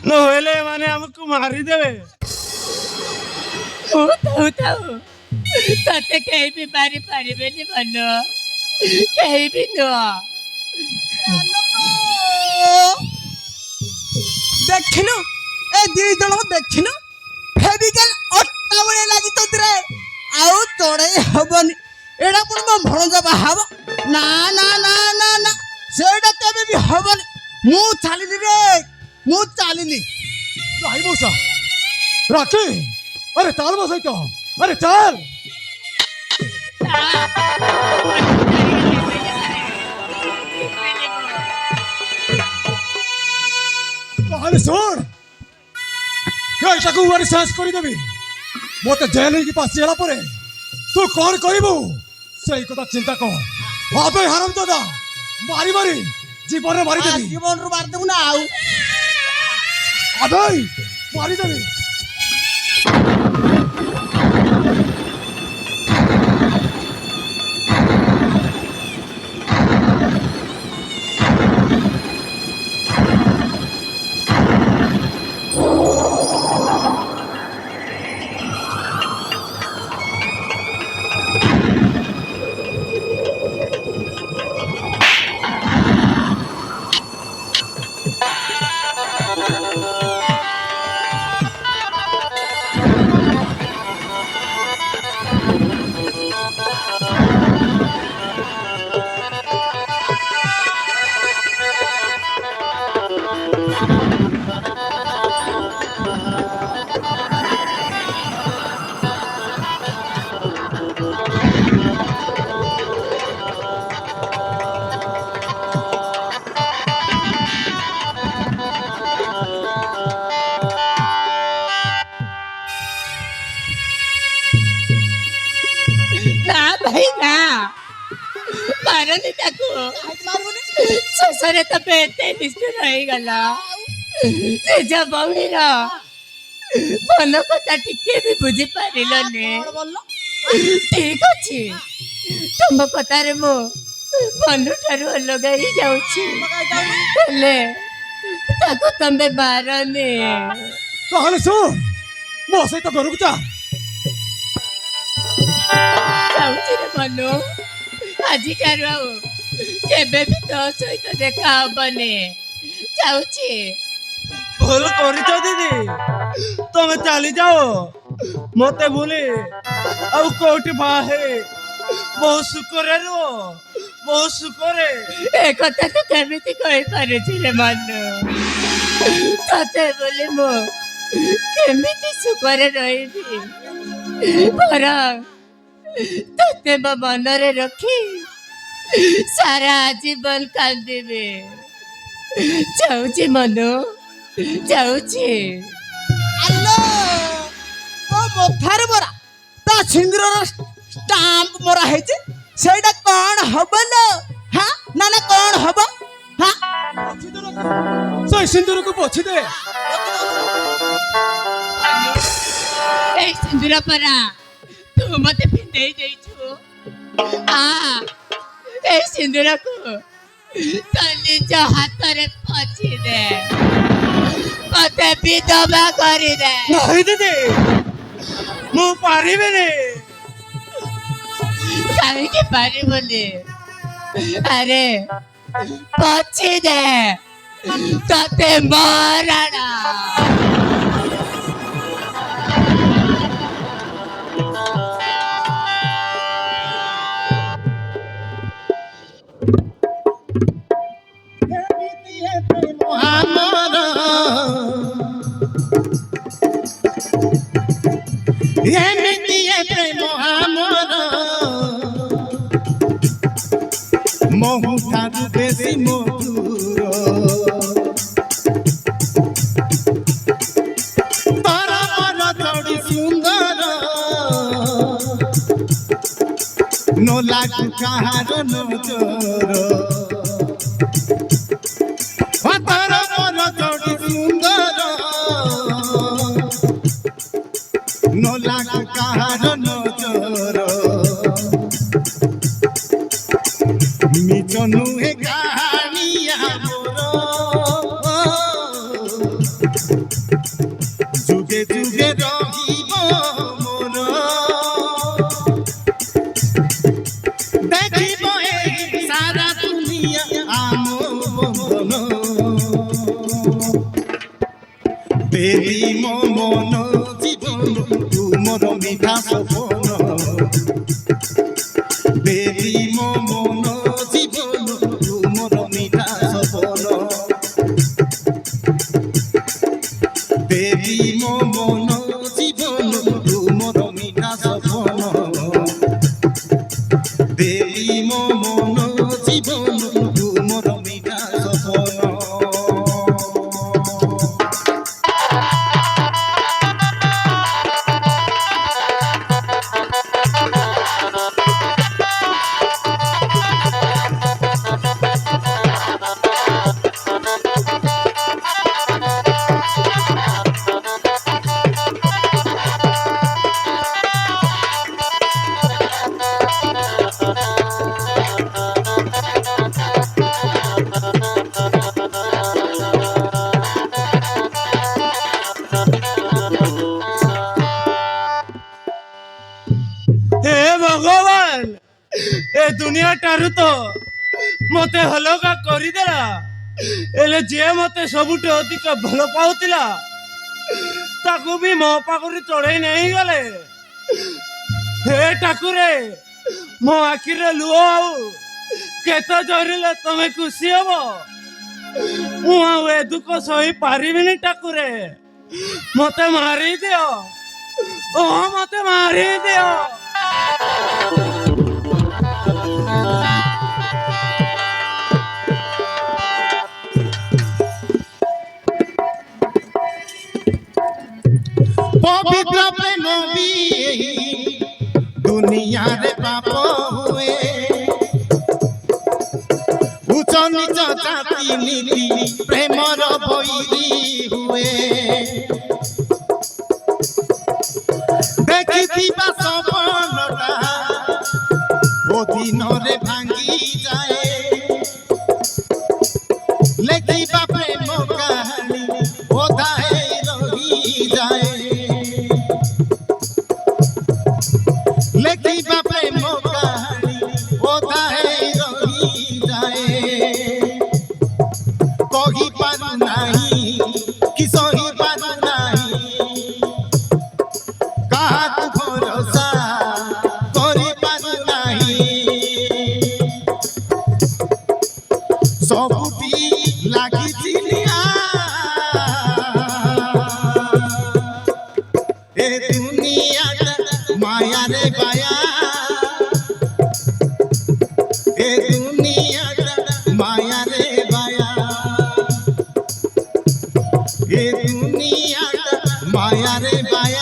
নহলে মানে আমাকে মারি দেবে। ତତେ କେହି ବି ମାରି ପାରିବେନି ମନ, କେହି ବି ନୁହଁ। ଦେଖିଲୁ ଏ ଦି ଜଣ ଦେଖିଲୁ ଫେବିକାଲ ଅଟା ଭଳିଆ ଲାଗିଛନ୍ତି ରେ, ଆଉ ତୋଡ଼େଇ ହବନି। ଏଇଟା ପୁଣି ମୋ ଭଣଜା ବାହା ହବ? ନା ନା ନା ନା ନା, ସେଇଟା କେବେ ବି ହବନି। ମୁଁ ଚାଲିଲି ରେ, ମୁଁ ଚାଲିଲି। भाई मौसा राखी, अरे चाल बस तो, अरे चाल। ताहले सुन, ये सांस कर देवी मत जेल की पास जेला परे तू कौन कहबू सही कथा चिंता कर। अबे हराम दादा मारी मारी जीवन मारी देवी, जीवन रू मार देबू ना आउ। अबे मारी देवी। ନା ଭାଇ ନା, ମାରନି ତାକୁ। ଶେଷରେ ତମେ ଏତେ ନିଷ୍ଠୁର ହେଇଗଲା। ନିଜ ଭଉଣୀର ମନ କଥା ଟିକେ ବି ବୁଝିପାରିଲନି। ଠିକ ଅଛି, ତମ କଥାରେ ମୁଁ ମନଠାରୁ ଅଲଗା ହେଇଯାଉଛି, ହେଲେ ତାକୁ ତମେ ମାରନି। ताहले सुन मो सहित घर को जा। ଯାଉଛି ରେ ମନୁ, ଆଜିଠାରୁ ଆଉ କେବେ ବି ତୋ ସହିତ ଦେଖା ହବନି। ଯାଉଛି। ভুল করিছ দিদি, তুমি চালি যাও মতে ভুলি ଆଉ କୋଉଠି ବାହା ହେଇ ବହୁ ସୁଖରେ ରୁହ, ବହୁ ସୁଖରେ। ଏ କଥା ତୁ କେମିତି କହିପାରୁଛୁ ରେ ମନୁ? ତତେ ବୋଲି ମୁଁ କେମିତି ସୁଖରେ ରହିବି? ବରଂ ତତେ ମୋ ମନରେ ରଖି ସାରା ଜୀବନ କାନ୍ଦିବି। ଯାଉଛି ମନୁ, ଯାଉଛି। ଆଲୋ ତୋ ମଥାରେ ମରା ତା ସିନ୍ଦୁରର ଷ୍ଟାମ୍ପ ମରା ହେଇଛି, ସେଇଟା କଣ ହବ ଲୋ? ହଁ ନା ନା କଣ ହବ? ହଁ सही सिंदूर को पोछ दे। এই সিন্দুর পরা তু মতে পিন্ধাই ଦେଇଛୁ। এই সিন্দুরକୁ ତ ନିଜ ହାତରେ ପୋଛି ଦେ, ମତେ ବିଧବା କରିଦେ। ନାହିଁ ଦିଦି, ମୁଁ ପାରିବିନି। କାହିଁକି ପାରିବୁନି? ଆରେ ପୋଛି ଦେ, ତତେ ମରଣ। ଏମିତିଏ ପ୍ରେମ ଆମର ମହୁ ଠାରୁ ବେଶୀ ମଧୁର। ତୋର ମୋର ଯୋଡ଼ି ସୁନ୍ଦର, ନ ଲାଗୁ କାହାର ନଜର। ତୋର ମୋର ଯୋଡ଼ି ସୁନ୍ଦର, ନ ଲାଗୁ କାହାର ନଜର। ମିଛ ନୁହେଁ କାହାଣୀ ଆମର, যুগে যুগে রহিব মোর দেখিব এই সারা দুনিয়া আম বন্ধন দেবী মন জীবন তুমর মিঠা সপন দেবী মন জীবন তুমর মিঠা সপন দেবী মন জীবন তুমর মিঠা সপন দেবী মন জীবন তুমর মিঠা সপন हे भगवान ए दुनिया टारू तो मते हलका करिदेला एले जे मते सबुटे अधिक भल पाउतिला ताकू भी मो पाखरी चढ़ई नहीं गले हे ठाकुरे मो आखिरे लुह आउ केते जरिले तमे खुशी हबो मु आउ ए दुख सही पारिबिनी ठाकुरे मते मारी दियो ओ मते मारी दियो पवित्र प्रेम भी दुनिया रे पाप हुए उच्च नीच जाति नीति प्रेमर बैरी हुए देखिथिबा सपनटा ओ दिनरे भांगी जाए लेखिबा प्रेम कहानी ओधाए रही जाए लेखिबा प्रेम कहानी ओधाए रही जाए कही पारु नाही कि सही पारु नाही काहाकु भरोसा करि पारु नाही सबुठी लागिछि निया ए दुनिया माया रे बाया ए दुनिया माया रे बाया ए दुनिया माया रे बाया